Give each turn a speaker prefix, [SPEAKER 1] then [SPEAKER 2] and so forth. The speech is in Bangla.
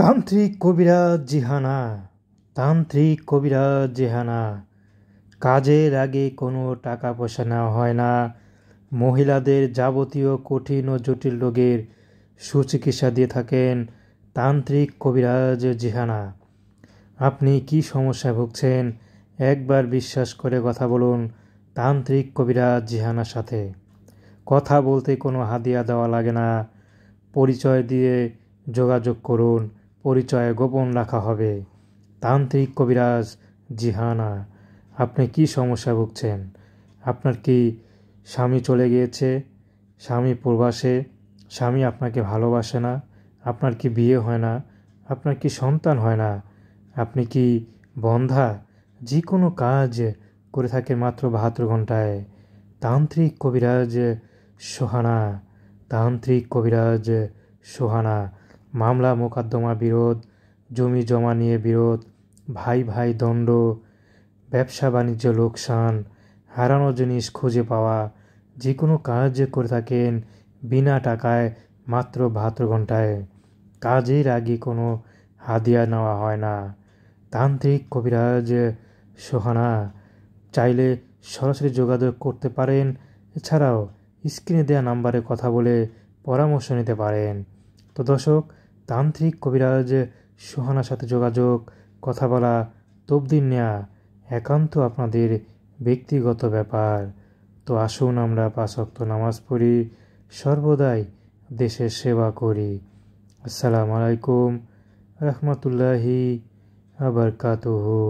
[SPEAKER 1] তান্ত্রিক কবিরাজ জিহানা। তান্ত্রিক কবিরাজ জিহানা। কাজের আগে কোনো টাকা পয়সা নেওয়া হয় না। মহিলাদের যাবতীয় কঠিন ও জটিল রোগের সুচিকিৎসা দিয়ে থাকেন তান্ত্রিক কবিরাজ জিহানা। আপনি কি সমস্যায় ভুগছেন? একবার বিশ্বাস করে কথা বলুন তান্ত্রিক কবিরাজ জিহানার সাথে। কথা বলতে কোনো হাদিয়া দেওয়া লাগে না। পরিচয় দিয়ে যোগাযোগ করুন, পরিচয় গোপন রাখা হবে। তান্ত্রিক কবিরাজ জিহানা। আপনি কি সমস্যা ভুগছেন? আপনার কি স্বামী চলে গিয়েছে? স্বামী প্রবাসে? স্বামী আপনাকে ভালোবাসে না? আপনার কি বিয়ে হয় না? আপনার কি সন্তান হয় না? আপনি কি বন্ধ্যা? যে কোনো কাজ করে থাকেন মাত্র 72 ঘন্টায়। তান্ত্রিক কবিরাজ সোহানা। তান্ত্রিক কবিরাজ সোহানা। মামলা মোকদ্দমা বিরোধ, জমি জমা নিয়ে বিরোধ, ভাই ভাই দ্বন্দ্ব, ব্যবসা বাণিজ্য লোকসান, হারানো জিনিস খুঁজে পাওয়া, যে কোনো কাজ করে থাকেন বিনা টাকায় মাত্র 72 ঘন্টায়। কাজের আগে কোনো হাদিয়া নেওয়া হয় না। তান্ত্রিক কবিরাজ সোহানা। চাইলে সরাসরি যোগাযোগ করতে পারেন। এছাড়াও স্ক্রিনে দেওয়া নাম্বারে কথা বলে পরামর্শ নিতে পারেন। তো দর্শক, তান্ত্রিক কবিরাজ সোহানার সাথে যোগাযোগ, কথা বলা, তবদিল নেওয়া একান্ত আপনাদের ব্যক্তিগত ব্যাপার। তো আসুন আমরা 5 ওয়াক্ত নামাজ পড়ি, সর্বদাই দেশের সেবা করি। আসসালামু আলাইকুম রহমতুল্লাহি ওয়া বারাকাতুহু।